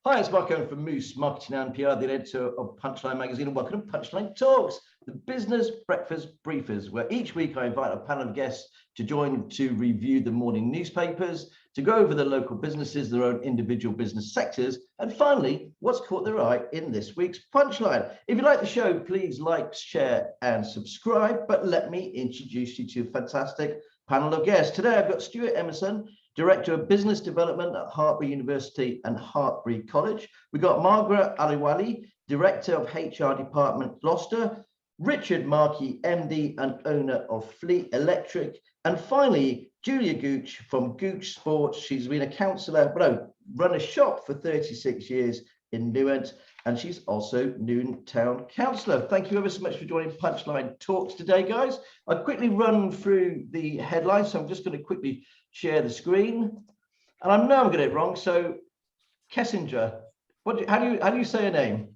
Hi, it's Mark Owen from Moose Marketing and PR, the editor of Punchline magazine, and welcome to Punchline Talks, the business breakfast briefers, where each week I invite a panel of guests to join to review the morning newspapers, to go over the local businesses, their own individual business sectors, and finally, what's caught their eye in this week's Punchline. If you like the show, please like, share, and subscribe. But let me introduce you to a fantastic panel of guests. Today, I've got Stuart Emmerson, Director of Business Development at Hartpury University and Hartpury College. We've got Margaret Adewale, Director of HR Department, Gloucester. Richard Markey, MD and owner of Fleet Electric. And finally, Julia Gooch from Gooch Sports. She's been a councillor, run a shop for 36 years in Newent, and she's also Newent Town Councillor. Thank you ever so much for joining Punchline Talks today, guys. I'll quickly run through the headlines, so I'm just going to quickly share the screen. And I know I'm getting it wrong, so Kessinger, how do you say a name?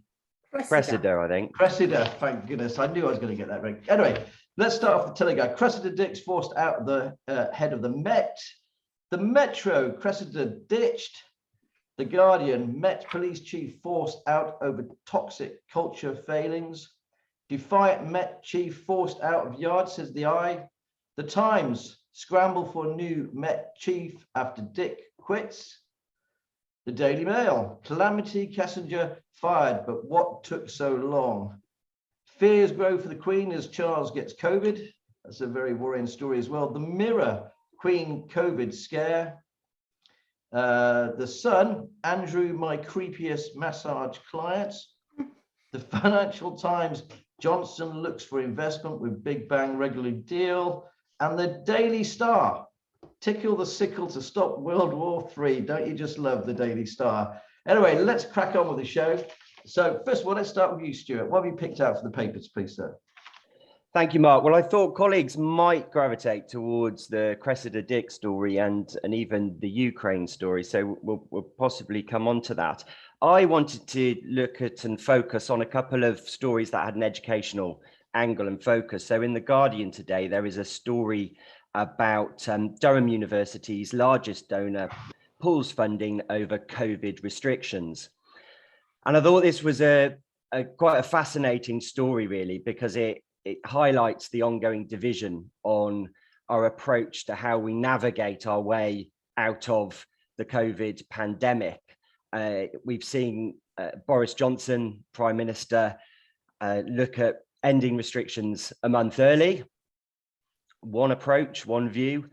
Cressida, I think. Cressida, thank goodness. I knew I was going to get that right. Anyway, let's start off the Telegraph. Cressida Dix forced out the head of the Met. The Metro, Cressida ditched. The Guardian, Met police chief forced out over toxic culture failings. Defiant Met chief forced out of yard, says the Eye. The Times, scramble for new Met chief after Dick quits. The Daily Mail, Calamity Kessinger fired, but what took so long? Fears grow for the Queen as Charles gets COVID. That's a very worrying story as well. The Mirror, Queen COVID scare. The Sun, Andrew, my creepiest massage clients. The Financial Times, Johnson looks for investment with Big Bang regular deal. And the Daily Star, tickle the sickle to stop World War III. Don't you just love the Daily Star? Anyway, let's crack on with the show. So first of all, let's start with you, Stuart. What have you picked out for the papers, please, sir? Thank you, Mark. Well, I thought colleagues might gravitate towards the Cressida Dick story and even the Ukraine story, so we'll possibly come on to that. I wanted to look at and focus on a couple of stories that had an educational angle and focus. So in The Guardian today, there is a story about Durham University's largest donor pulls funding over COVID restrictions. And I thought this was quite a fascinating story, really, because it highlights the ongoing division on our approach to how we navigate our way out of the COVID pandemic. We've seen Boris Johnson, Prime Minister, look at ending restrictions a month early. One approach, one view.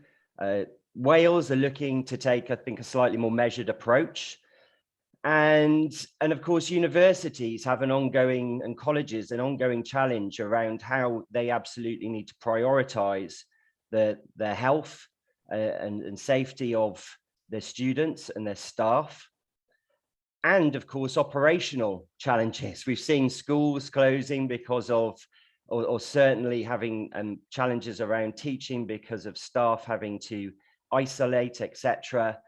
Wales are looking to take, I think, a slightly more measured approach. And of course, universities have an ongoing, and colleges, an ongoing challenge around how they absolutely need to prioritize their health and safety of their students and their staff. And of course, operational challenges. We've seen schools closing because of, or certainly having challenges around teaching because of staff having to isolate, etc.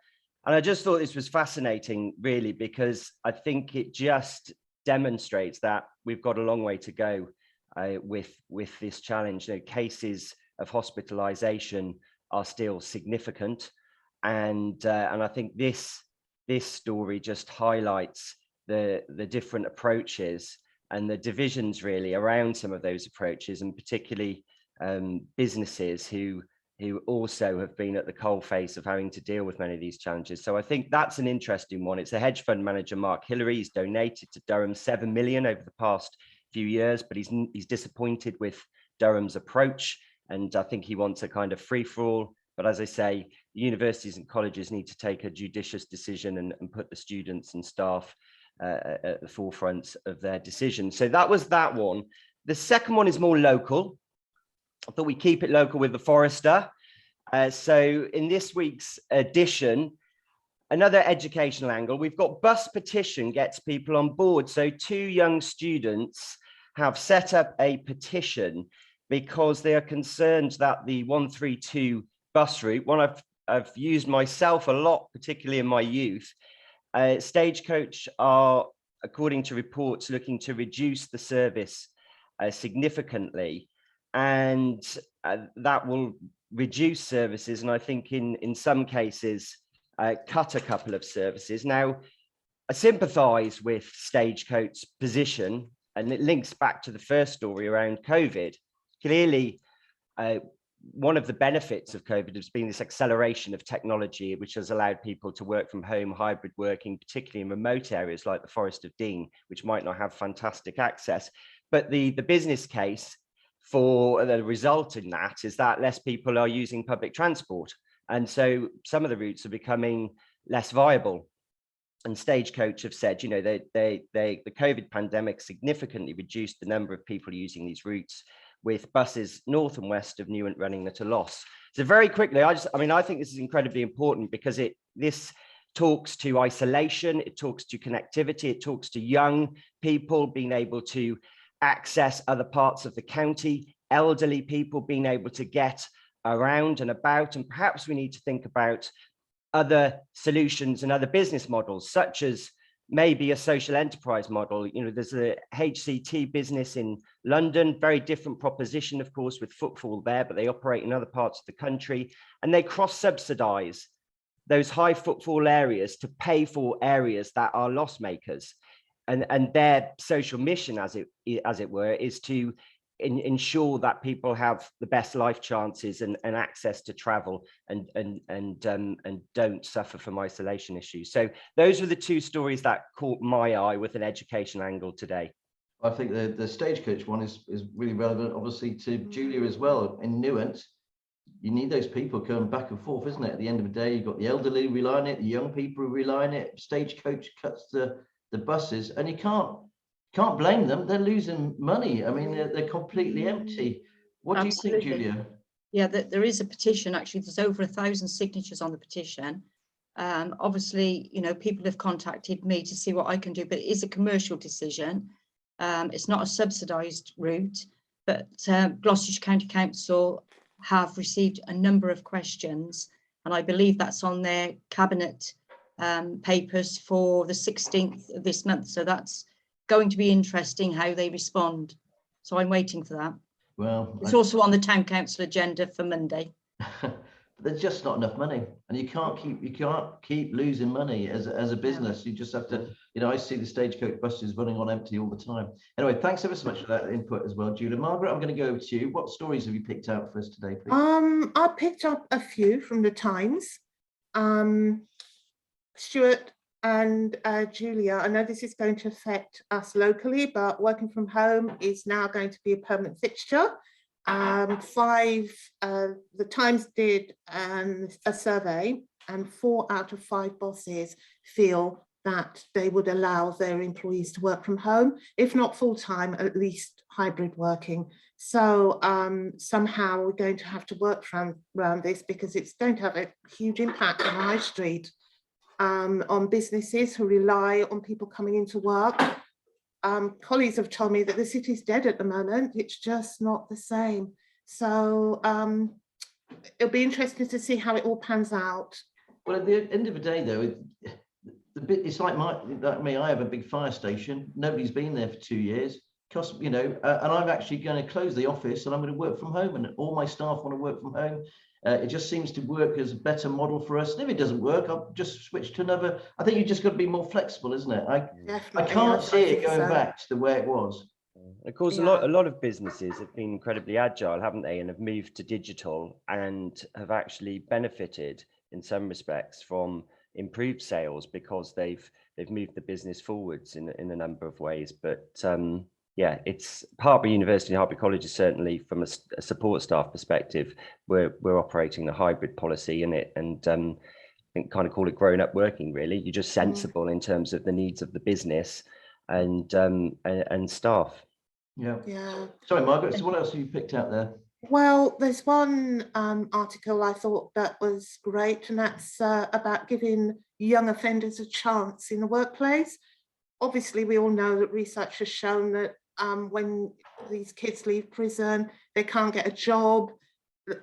And I just thought this was fascinating, really, because I think it just demonstrates that we've got a long way to go with this challenge. You know, cases of hospitalization are still significant, and I think this story just highlights the different approaches and the divisions really around some of those approaches, and particularly businesses who also have been at the coalface of having to deal with many of these challenges. So I think that's an interesting one. It's a hedge fund manager, Mark Hillary. He's donated to Durham 7 million over the past few years, but he's disappointed with Durham's approach. And I think he wants a kind of free-for-all. But as I say, universities and colleges need to take a judicious decision and put the students and staff at the forefront of their decisions. So that was that one. The second one is more local. I thought we'd keep it local with the Forester. So in this week's edition, another educational angle, we've got bus petition gets people on board. So 2 young students have set up a petition because they are concerned that the 132 bus route, one I've used myself a lot, particularly in my youth, Stagecoach are, according to reports, looking to reduce the service significantly. And that will reduce services, and I think in some cases cut a couple of services. Now, sympathise with Stagecoach's position, and it links back to the first story around COVID. Clearly, one of the benefits of COVID has been this acceleration of technology, which has allowed people to work from home, hybrid working, particularly in remote areas like the Forest of Dean, which might not have fantastic access. But the business case for the result in that is that less people are using public transport. And so some of the routes are becoming less viable. And Stagecoach have said, you know, the COVID pandemic significantly reduced the number of people using these routes, with buses north and west of Newent running at a loss. So very quickly, I think this is incredibly important because this talks to isolation, it talks to connectivity, it talks to young people being able to access other parts of the county, elderly people being able to get around and about, and perhaps we need to think about other solutions and other business models, such as maybe a social enterprise model. You know, there's a HCT business in London, very different proposition, of course, with footfall there, but they operate in other parts of the country, and they cross-subsidize those high footfall areas to pay for areas that are loss makers. And their social mission, as it were, is to ensure that people have the best life chances and access to travel and don't suffer from isolation issues. So those were the two stories that caught my eye with an education angle today. I think the Stagecoach one is really relevant, obviously, to Julia as well. In Newent, you need those people coming back and forth, isn't it? At the end of the day, you've got the elderly relying on it, the young people relying on it. Stagecoach cuts the buses, and you can't blame them. They're losing money. I mean, they're completely empty. What do you think, Julia? Yeah, there is a petition. Actually, there's over 1,000 signatures on the petition. Obviously, you know, people have contacted me to see what I can do, but it is a commercial decision. It's not a subsidised route, but Gloucestershire County Council have received a number of questions, and I believe that's on their cabinet papers for the 16th of this month. So that's going to be interesting how they respond. So I'm waiting for that. Well, it's also on the town council agenda for Monday. There's just not enough money, and you can't keep losing money as a business. You just have to, you know, I see the Stagecoach buses running on empty all the time. Anyway, thanks ever so much for that input as well, Julia. Margaret, I'm going to go over to you. What stories have you picked out for us today, please? I picked up a few from the Times. Stuart and Julia, I know this is going to affect us locally, but working from home is now going to be a permanent fixture. The Times did a survey, and 4 out of 5 bosses feel that they would allow their employees to work from home, if not full-time, at least hybrid working. So somehow we're going to have to work around this, because it's going to have a huge impact on the high street, on businesses who rely on people coming into work. Colleagues have told me that the city's dead at the moment. It's just not the same. So it'll be interesting to see how it all pans out. Well, at the end of the day, though, it's like me. I have a big fire station. Nobody's been there for 2 years. You know, and I'm actually going to close the office, and I'm going to work from home, and all my staff want to work from home. It just seems to work as a better model for us. And if it doesn't work, I'll just switch to another. I think you just got to be more flexible, isn't it? I can't see it going back to the way it was. Of course, a lot of businesses have been incredibly agile, haven't they, and have moved to digital and have actually benefited in some respects from improved sales, because they've moved the business forwards in a number of ways. But yeah, it's Hartpury University and Hartpury College is certainly, from a support staff perspective, we're operating the hybrid policy in it, and I think kind of call it grown up working. Really, you're just sensible in terms of the needs of the business and staff. Yeah. Sorry, Margaret. So what else have you picked out there? Well, there's one article I thought that was great, and that's about giving young offenders a chance in the workplace. Obviously, we all know that research has shown that when these kids leave prison, they can't get a job.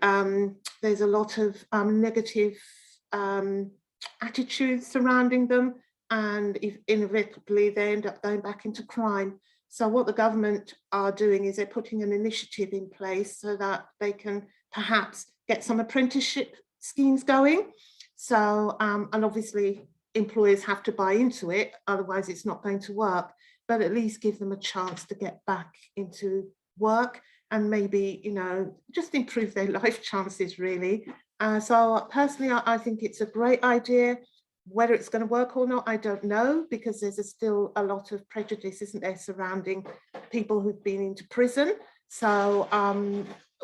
There's a lot of negative attitudes surrounding them, and inevitably they end up going back into crime. So what the government are doing is they're putting an initiative in place so that they can perhaps get some apprenticeship schemes going. So, and obviously employers have to buy into it, otherwise it's not going to work, but at least give them a chance to get back into work and maybe, you know, just improve their life chances really. So personally, I think it's a great idea. Whether it's going to work or not, I don't know, because there's still a lot of prejudice, isn't there, surrounding people who've been into prison. So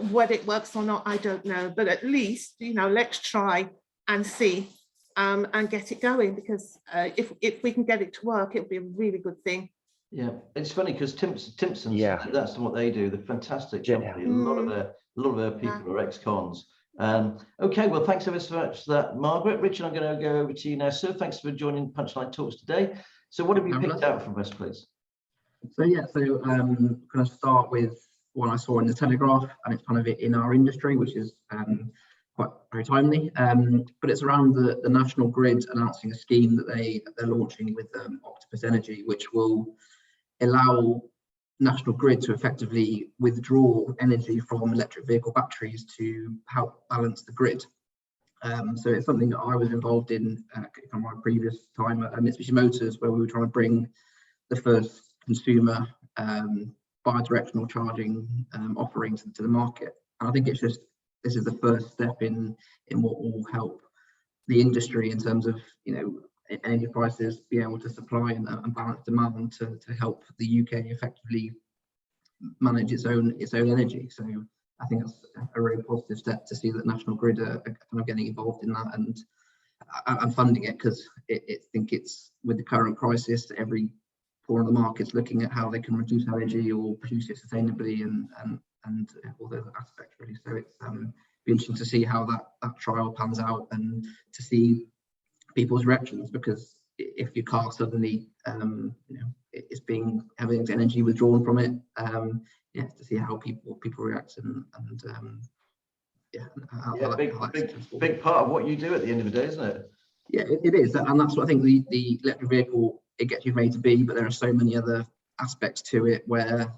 whether it works or not, I don't know. But at least, you know, let's try and see and get it going, because if we can get it to work, it'll be a really good thing. Yeah, it's funny because Timpson's, Yeah, that's what they do. They're fantastic company. A lot of their people are ex-cons. Okay, well, thanks ever so much for that, Margaret. Richard, I'm going to go over to you now, sir. Thanks for joining Punchline Talks today. So what have you picked out from us, please? So yeah, I'm going to start with one I saw in the Telegraph, and it's kind of in our industry, which is quite very timely. But it's around the National Grid announcing a scheme that they're launching with Octopus Energy, which will allow National Grid to effectively withdraw energy from electric vehicle batteries to help balance the grid. So it's something that I was involved in from my previous time at Mitsubishi Motors, where we were trying to bring the first consumer bi-directional charging offerings to the market. And I think this is the first step in what will help the industry in terms of, you know, energy prices, be able to supply and balance demand to help the UK effectively manage its own energy. So I think that's a really positive step to see that National Grid are kind of getting involved in that and funding it, because I think it's, with the current crisis, every pore in the market's looking at how they can reduce energy or produce it sustainably and all those aspects really. So it's be interesting to see how that trial pans out and to see people's reactions, because if your car suddenly you know, it's having energy withdrawn from it, yeah, to see how people react and big part of what you do at the end of the day, isn't it? Yeah, it is, and that's what I think the electric vehicle, it gets you made to be, but there are so many other aspects to it where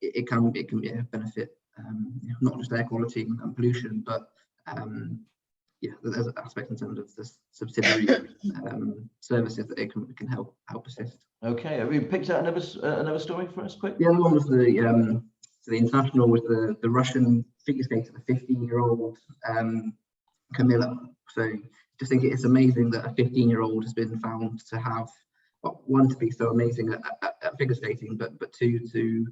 it can yeah, benefit you know, not just air quality and pollution, but yeah, there's aspects in terms of the subsidiary services that it can help assist. Okay, have you picked out another story for us, quick? The other one was the international, was the Russian figure skater, the 15-year-old Camilla. So just think it's amazing that a 15-year-old has been found to have, well, one, to be so amazing at figure skating, but two, to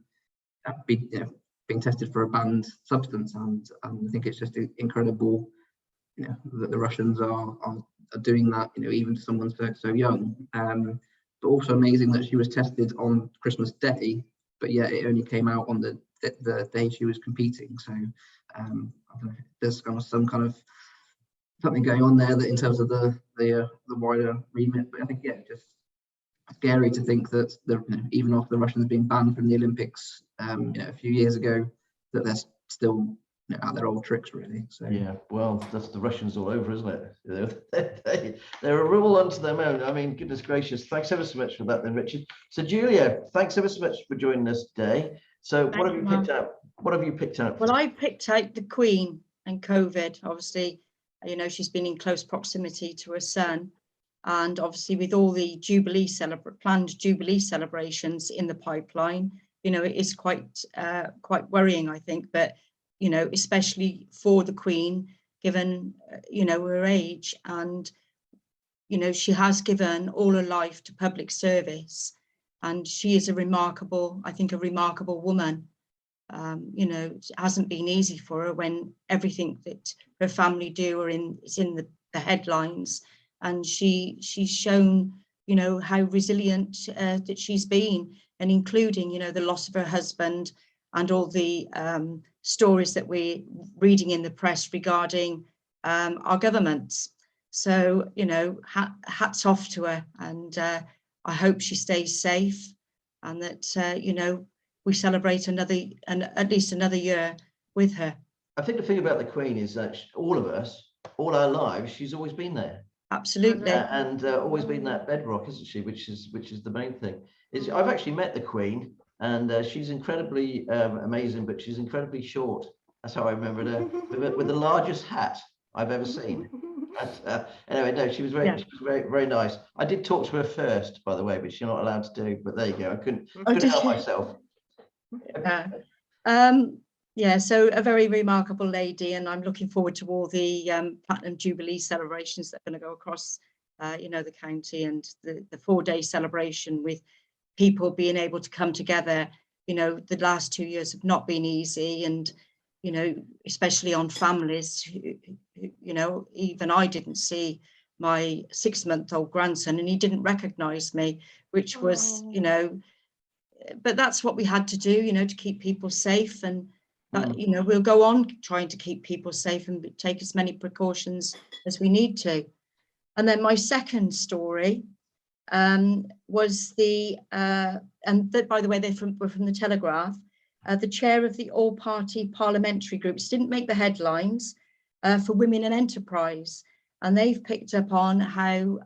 be, you know, being tested for a banned substance, and I think it's just incredible, you know, that the Russians are doing that, you know, even to someone so young. But also amazing that she was tested on Christmas Day, but yet it only came out on the day she was competing. So I don't know, there's kind of some kind of something going on there that in terms of the wider remit. But I think, yeah, just scary to think that you know, even after the Russians being banned from the Olympics you know, a few years ago, that they're still, you know, at their old tricks really. So yeah, well, that's the Russians all over, isn't it? They're a rule unto their own. I mean, goodness gracious. Thanks ever so much for that then, Richard. So Julia, thanks ever so much for joining us today. So what have you picked out? What have you picked out? Well, I picked out the Queen and COVID. Obviously, you know, she's been in close proximity to her son, and obviously with all the planned Jubilee celebrations in the pipeline, you know, it is quite worrying, I think. But you know, especially for the Queen, given you know, her age, and you know, she has given all her life to public service, and she is a remarkable woman. You know, it hasn't been easy for her when everything that her family do is in the headlines, and she's shown, you know, how resilient that she's been, and including, you know, the loss of her husband and all the stories that we're reading in the press regarding our governments. So, you know, hats off to her, and I hope she stays safe, and that you know, we celebrate at least another year with her. I think the thing about the Queen is that all of us, all our lives, she's always been there. Absolutely. And always been that bedrock, isn't she? Which is the main thing. I've actually met the Queen, and she's incredibly amazing, but she's incredibly short. That's how I remember her, with the largest hat I've ever seen. Anyway, no, she was very, Yeah. she was very, very nice. I did talk to her first, by the way, which you're not allowed to do. But there you go. I couldn't did help you? myself. Yeah, so a very remarkable lady, and I'm looking forward to all the Platinum Jubilee celebrations that are going to go across, the county, and the 4-day celebration with people being able to come together. The last 2 years have not been easy, and especially on families. Even I didn't see my 6-month-old grandson, and he didn't recognise me, which was, but that's what we had to do, to keep people safe. And we'll go on trying to keep people safe and take as many precautions as we need to. And then my second story was by the way, were from the Telegraph. The chair of the all-party parliamentary groups didn't make the headlines for women in enterprise, and they've picked up on how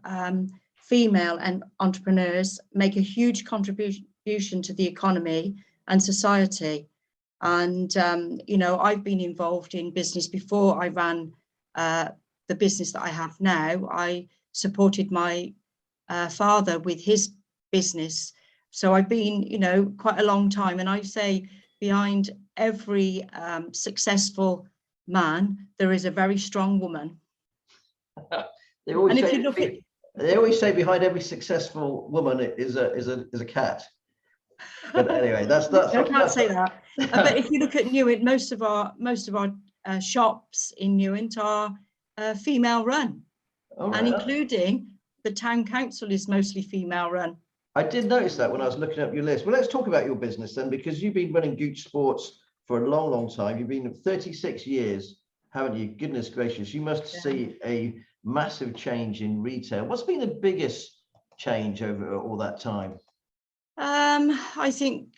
female and entrepreneurs make a huge contribution to the economy and society. And I've been involved in business before I ran the business that I have now. I supported my father with his business, so I've been quite a long time. And I say behind every successful man there is a very strong woman. They always say behind every successful woman is a cat. But anyway, that's I can't say that. But if you look at Newent, most of our shops in Newent are female run, and including the town council is mostly female run. I did notice that when I was looking up your list. Well, let's talk about your business then, because you've been running Gooch Sports for a long, long time. You've been 36 years, haven't you? Goodness gracious, you must see a massive change in retail. What's been the biggest change over all that time? I think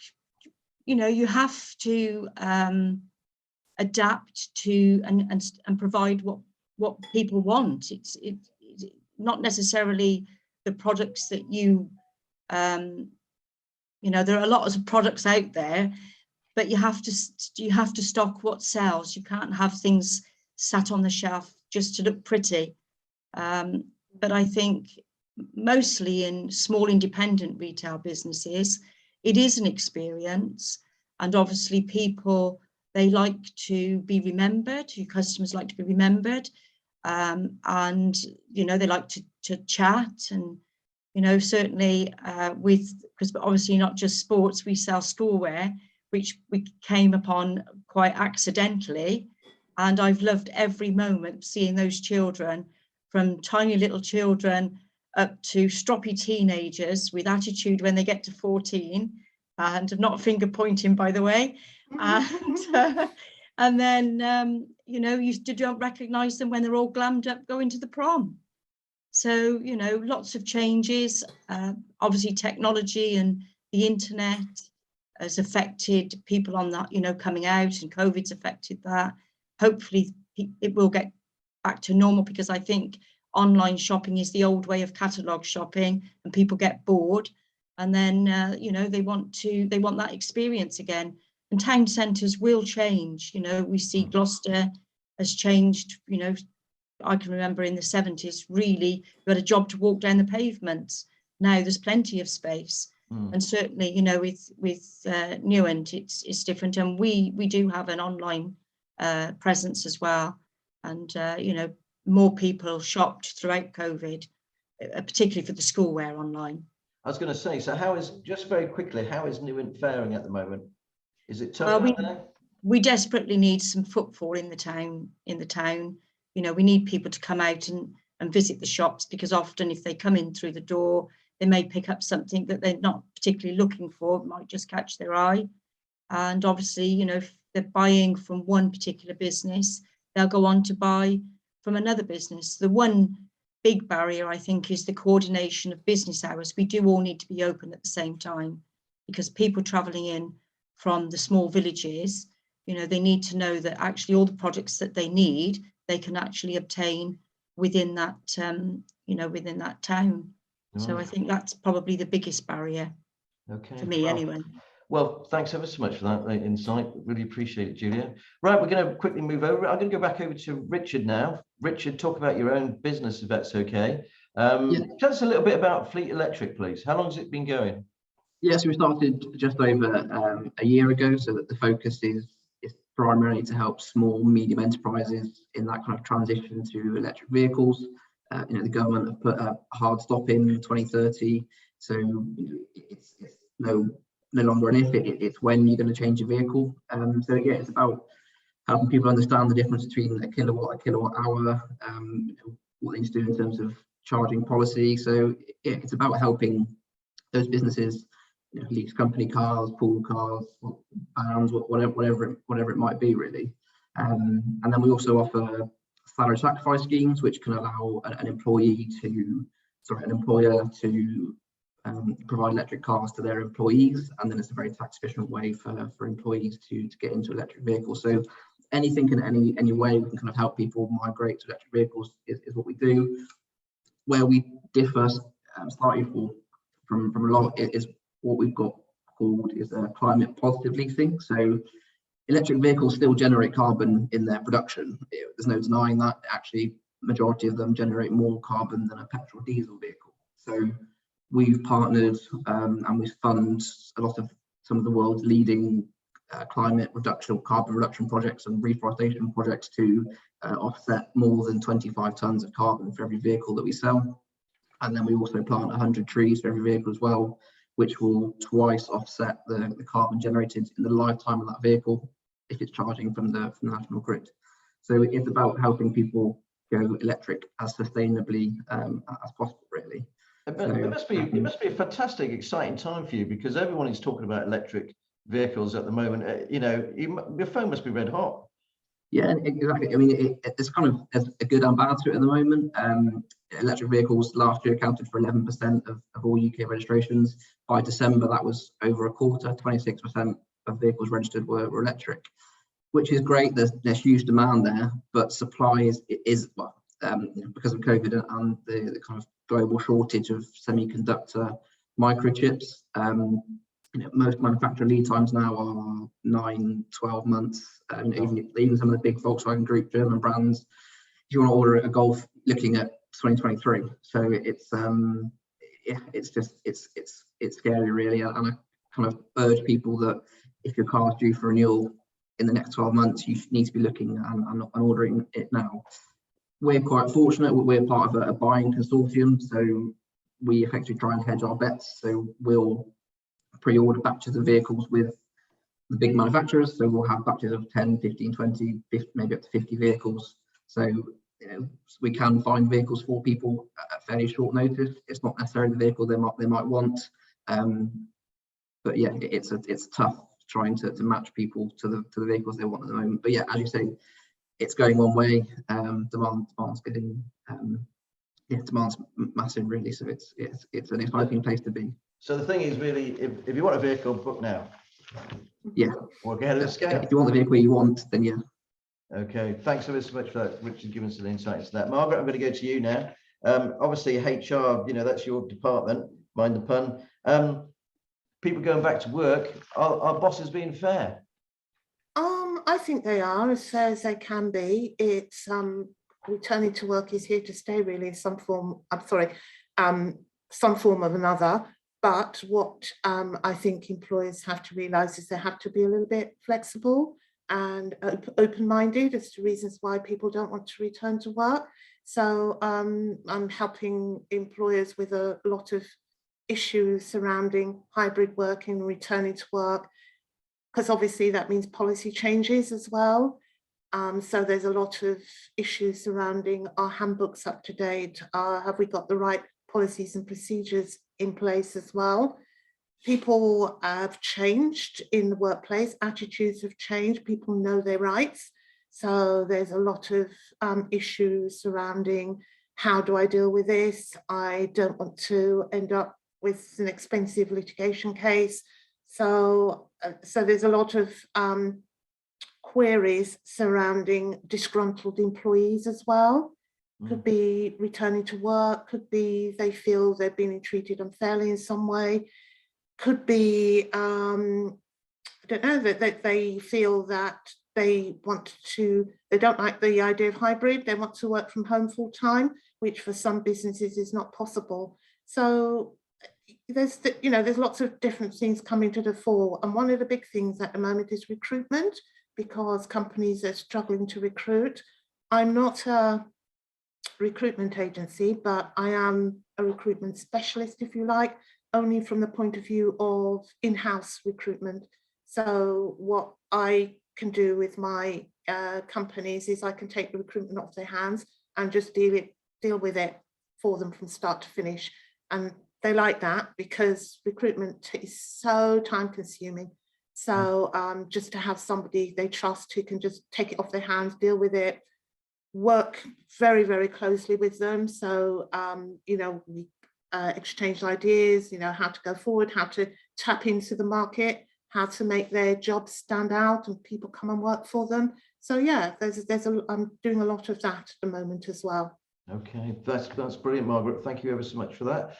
you have to adapt to and provide what people want. It's not necessarily the products that there are a lot of products out there, but you have to stock what sells. You can't have things sat on the shelf just to look pretty. But I think mostly in small independent retail businesses, it is an experience, and obviously people, they like to be remembered. Your customers like to be remembered, and they like to chat, and certainly because obviously not just sports, we sell schoolwear, which we came upon quite accidentally, and I've loved every moment seeing those children, from tiny little children up to stroppy teenagers with attitude when they get to 14, and not finger pointing, by the way, and then you don't recognise them when they're all glammed up going to the prom. So lots of changes. Obviously technology and the internet has affected people on that, coming out, and COVID's affected that. Hopefully it will get back to normal, because I think online shopping is the old way of catalogue shopping, and people get bored, and then they want that experience again. And town centres will change. We see Gloucester has changed. I can remember in the 70s, really, you had a job to walk down the pavements. Now there's plenty of space, and certainly with Newent it's different, and we do have an online presence as well, and more people shopped throughout COVID, particularly for the schoolwear online. I was going to say, so just very quickly, how is Newent faring at the moment? Is it tough out there? We desperately need some footfall in the town. We need people to come out and visit the shops, because often if they come in through the door, they may pick up something that they're not particularly looking for, might just catch their eye. And obviously, if they're buying from one particular business, they'll go on to buy from another business. The one big barrier, I think, is the coordination of business hours. We do all need to be open at the same time, because people travelling in from the small villages, they need to know that actually all the products that they need, they can actually obtain within that, within that town. So I think that's probably the biggest barrier for me, anyway. Well, thanks ever so much for that insight. Really appreciate it, Julia. Right, we're going to quickly move over. I'm going to go back over to Richard now. Richard, talk about your own business, if that's okay. Yeah. Tell us a little bit about Fleet Electric, please. How long has it been going? Yes, we started just over a year ago, so that the focus is primarily to help small, medium enterprises in that kind of transition to electric vehicles. The government have put a hard stop in 2030, so it's no longer an if, it's when you're going to change your vehicle. So yeah, it's about helping people understand the difference between a kilowatt hour, what they need to do in terms of charging policy. So yeah, it's about helping those businesses, lease company cars, pool cars, vans, whatever it might be, really. And then we also offer salary sacrifice schemes, which can allow an employer to provide electric cars to their employees, and then it's a very tax efficient way for employees to get into electric vehicles. So anything in any way we can kind of help people migrate to electric vehicles is what we do. Where we differ slightly from a lot is what we've got called is a climate positive leasing. So electric vehicles still generate carbon in their production. There's no denying that. Actually, majority of them generate more carbon than a petrol diesel vehicle. So we've partnered and we fund a lot of some of the world's leading climate reduction, carbon reduction projects and reforestation projects to offset more than 25 tons of carbon for every vehicle that we sell. And then we also plant 100 trees for every vehicle as well, which will twice offset the carbon generated in the lifetime of that vehicle if it's charging from the national grid. So it's about helping people go electric as sustainably as possible, really. It must be a fantastic, exciting time for you, because everyone is talking about electric vehicles at the moment. Your phone must be red hot. Yeah, exactly. I mean, it's kind of a good and bad to it at the moment. Electric vehicles last year accounted for 11% of all UK registrations. By December, that was over a quarter. 26% of vehicles registered were electric, which is great. There's huge demand there, but supply is because of COVID and the kind of global shortage of semiconductor microchips. Most manufacturer lead times now are 9-12 months. Even some of the big Volkswagen Group German brands, if you want to order a Golf, looking at 2023. So it's scary, really. And I kind of urge people that if your car is due for renewal in the next 12 months, you need to be looking and ordering it now. We're quite fortunate. We're part of a buying consortium, so we effectively try and hedge our bets. So we'll pre-order batches of vehicles with the big manufacturers. So we'll have batches of 10, 15, 20, 50, maybe up to 50 vehicles. So we can find vehicles for people at fairly short notice. It's not necessarily the vehicle they might want, but yeah, it's tough trying to match people to the vehicles they want at the moment. But yeah, as you say, it's going one way. Demand's getting demand's massive, really. So it's an exciting place to be. So the thing is, really, if you want a vehicle, book now. Yeah. Or get a scale. If you want the vehicle you want, then yeah. Okay, thanks so much for that, Richard, giving us some insights to that. Margaret, I'm going to go to you now. Obviously, HR, that's your department, mind the pun. People going back to work, are bosses being fair? I think they are as fair as they can be. It's returning to work is here to stay, really, in some form. Some form of another. But what I think employers have to realise is they have to be a little bit flexible and open-minded as to reasons why people don't want to return to work. So I'm helping employers with a lot of issues surrounding hybrid working, returning to work, because obviously that means policy changes as well. So there's a lot of issues surrounding our handbooks up to date. Have we got the right policies and procedures in place as well? People have changed in the workplace, attitudes have changed, people know their rights. So there's a lot of issues surrounding, how do I deal with this? I don't want to end up with an expensive litigation case. So there's a lot of queries surrounding disgruntled employees as well. Could be returning to work, could be they feel they've been treated unfairly in some way, could be, I don't know, that they feel that they don't like the idea of hybrid. They want to work from home full time, which for some businesses is not possible. So there's lots of different things coming to the fore. And one of the big things at the moment is recruitment, because companies are struggling to recruit. I'm not a recruitment agency, but I am a recruitment specialist, if you like, only from the point of view of in-house recruitment. So what I can do with my companies is I can take the recruitment off their hands and just deal with it for them from start to finish. And they like that because recruitment is so time consuming. So just to have somebody they trust who can just take it off their hands, deal with it, work very, very closely with them. So, we exchange ideas, how to go forward, how to tap into the market, how to make their jobs stand out and people come and work for them. So yeah, I'm doing a lot of that at the moment as well. Okay, that's brilliant, Margaret. Thank you ever so much for that.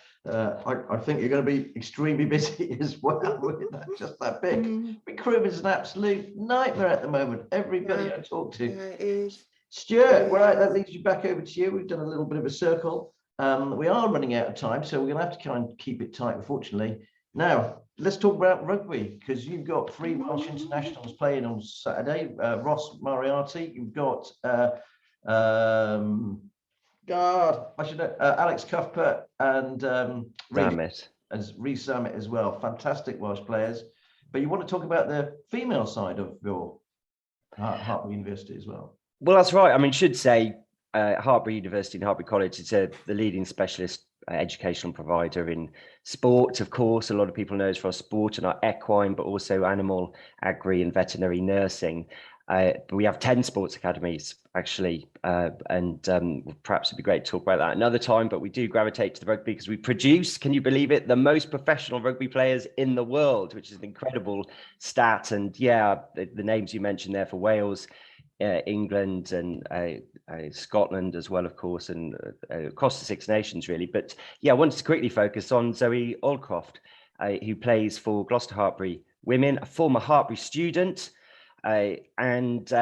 I think you're going to be extremely busy as well with that, just that big. Recruitment is an absolute nightmare at the moment. Everybody I talk to. Yeah, it is. Stuart, right, that leads you back over to you. We've done a little bit of a circle. We are running out of time, so we're going to have to kind of keep it tight, unfortunately. Now, let's talk about rugby, because you've got 3 Welsh internationals playing on Saturday. Ross Moriarty, you've got Alex Cuthbert and Reece Zammit as well. Fantastic Welsh players. But you want to talk about the female side of your Hartpury University as well. Well, that's right. I mean, should say Hartpury University and Hartpury College is the leading specialist educational provider in sport. Of course, a lot of people know us for our sport and our equine, but also animal, agri and veterinary nursing. But we have 10 sports academies, actually, and perhaps it'd be great to talk about that another time, but we do gravitate to the rugby because we produce, can you believe it, the most professional rugby players in the world, which is an incredible stat. And yeah, the names you mentioned there for Wales, England and Scotland as well, of course, and across the Six Nations, really. But yeah, I wanted to quickly focus on Zoe Aldcroft, who plays for Gloucester Hartpury Women, a former Hartpury student, and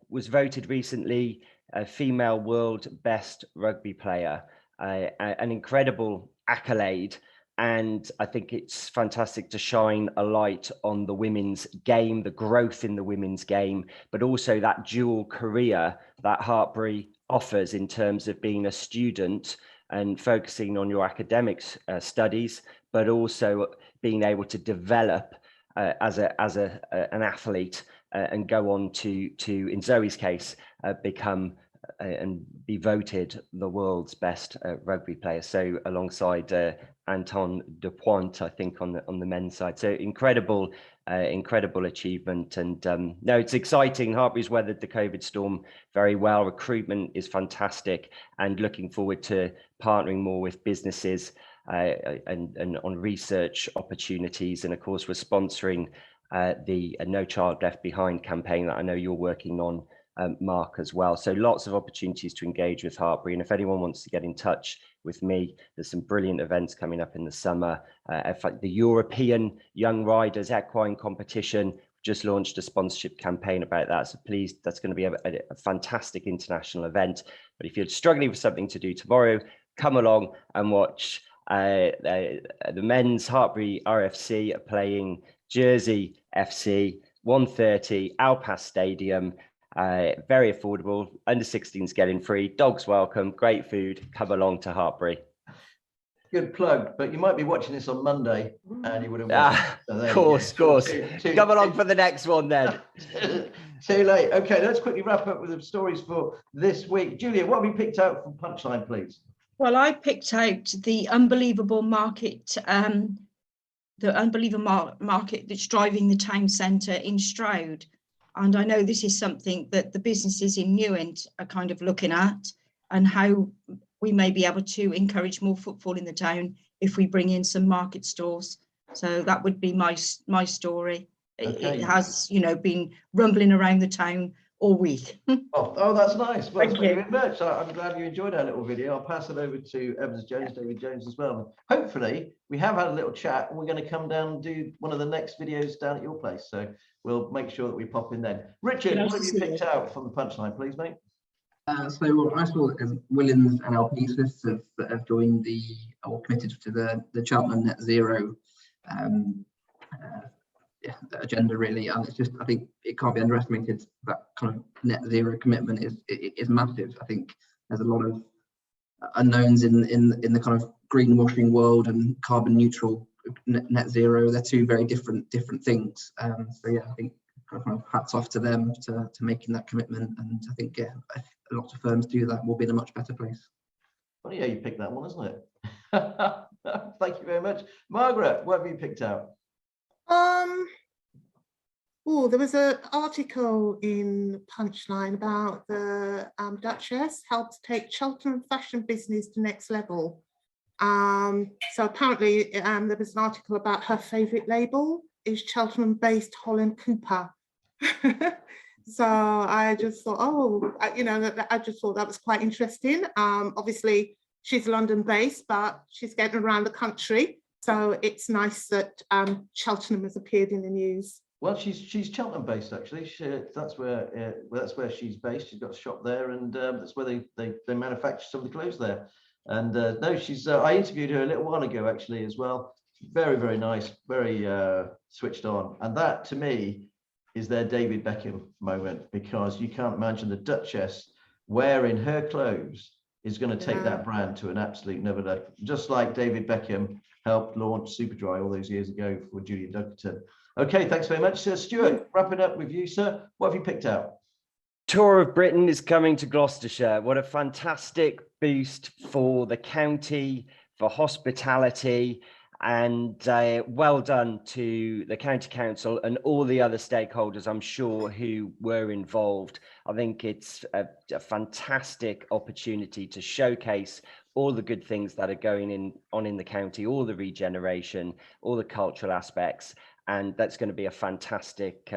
was voted recently a female world best rugby player, an incredible accolade. And I think it's fantastic to shine a light on the women's game, the growth in the women's game, but also that dual career that Hartpury offers in terms of being a student and focusing on your academics studies, but also being able to develop as an athlete and go on to in Zoe's case, become and be voted the world's best rugby player. So alongside Anton Dupointe, I think on the men's side. So incredible achievement. And no, it's exciting. Hartpury's weathered the COVID storm very well. Recruitment is fantastic, and looking forward to partnering more with businesses and on research opportunities. And of course, we're sponsoring the No Child Left Behind campaign that I know you're working on, Mark, as well. So lots of opportunities to engage with Hartpury. And if anyone wants to get in touch with me, there's some brilliant events coming up in the summer. In fact, the European Young Riders Equine Competition just launched a sponsorship campaign about that. So please, that's going to be a fantastic international event. But if you're struggling with something to do tomorrow, come along and watch the men's Hartpury RFC are playing Jersey FC, 1:30, Alpas Stadium. Very affordable, under 16s getting free, dogs welcome, great food, come along to Hartpury. Good plug, but you might be watching this on Monday and you would have watched it. So of course. Come along for the next one then. Too late. Okay, let's quickly wrap up with the stories for this week. Julia, what have you picked out from Punchline, please? Well, I picked out the unbelievable market, market that's driving the town centre in Stroud. And I know this is something that the businesses in Newent are kind of looking at, and how we may be able to encourage more footfall in the town if we bring in some market stores. So that would be my story. Okay. It has, been rumbling around the town all week. Oh, that's nice. Well, Thank thank you you. very much. I'm glad you enjoyed our little video. I'll pass it over to David Jones as well. Hopefully, we have had a little chat, and we're going to come down and do one of the next videos down at your place. So we'll make sure that we pop in then. Richard, what have you picked out from the punchline, please, mate? So I saw as Williams and LP solicitors that have joined or committed to the Cheltenham Net Zero agenda, really, and it's just, I think it can't be underestimated. That kind of net zero commitment is massive. I think there's a lot of unknowns in the kind of greenwashing world and carbon neutral net zero. They're two very different things. So yeah, I think kind of hats off to them to making that commitment, and I think if a lot of firms do that, we'll be in a much better place. Well, yeah, you picked that one, isn't it? Thank you very much. Margaret, what have you picked out? Oh, there was an article in Punchline about the Duchess helped take Cheltenham fashion business to next level. So apparently there was an article about her favourite label is Cheltenham-based Holland Cooper. So I just thought, I just thought that was quite interesting. Obviously, she's London-based, but she's getting around the country. So it's nice that Cheltenham has appeared in the news. Well, she's Cheltenham based actually. That's where she's based. She's got a shop there, and that's where they manufacture some of the clothes there. And no, she's. I interviewed her a little while ago actually as well. Very, very nice, very switched on, and that to me is their David Beckham moment, because you can't imagine the Duchess wearing her clothes is going to take that brand to an absolute another level. Just like David Beckham helped launch Superdry all those years ago for Julia Dunkerton. Okay, thanks very much, Sir Stuart. Wrapping up with you, sir. What have you picked out? Tour of Britain is coming to Gloucestershire. What a fantastic boost for the county, for hospitality, and well done to the county council and all the other stakeholders, I'm sure, who were involved. I think it's a fantastic opportunity to showcase all the good things that are going on in the county, all the regeneration, all the cultural aspects, and that's going to be a fantastic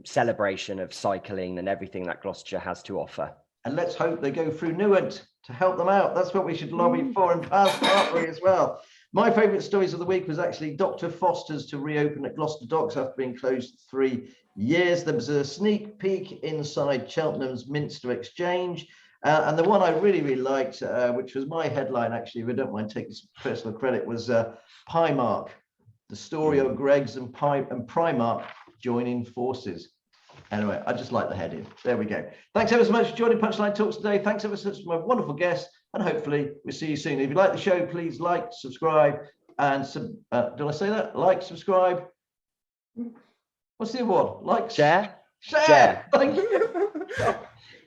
celebration of cycling and everything that Gloucestershire has to offer. And let's hope they go through Newent to help them out. That's what we should lobby for, and past Hartpury as well. My favourite stories of the week was actually Dr. Foster's to reopen at Gloucester Docks after being closed 3 years. There was a sneak peek inside Cheltenham's Minster Exchange. And the one I really, really liked, which was my headline, actually, if I don't mind taking some personal credit, was Primark, the story of Greggs and Primark joining forces. Anyway, I just like the heading. There we go. Thanks ever so much for joining Punchline Talks today. Thanks ever so much to my wonderful guests, and hopefully we'll see you soon. If you like the show, please like, subscribe, and did I say that? Like, subscribe. What's the award? Like, share. Thank you.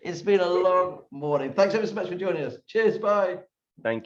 It's been a long morning. Thanks ever so much for joining us. Cheers. Bye. Thank you.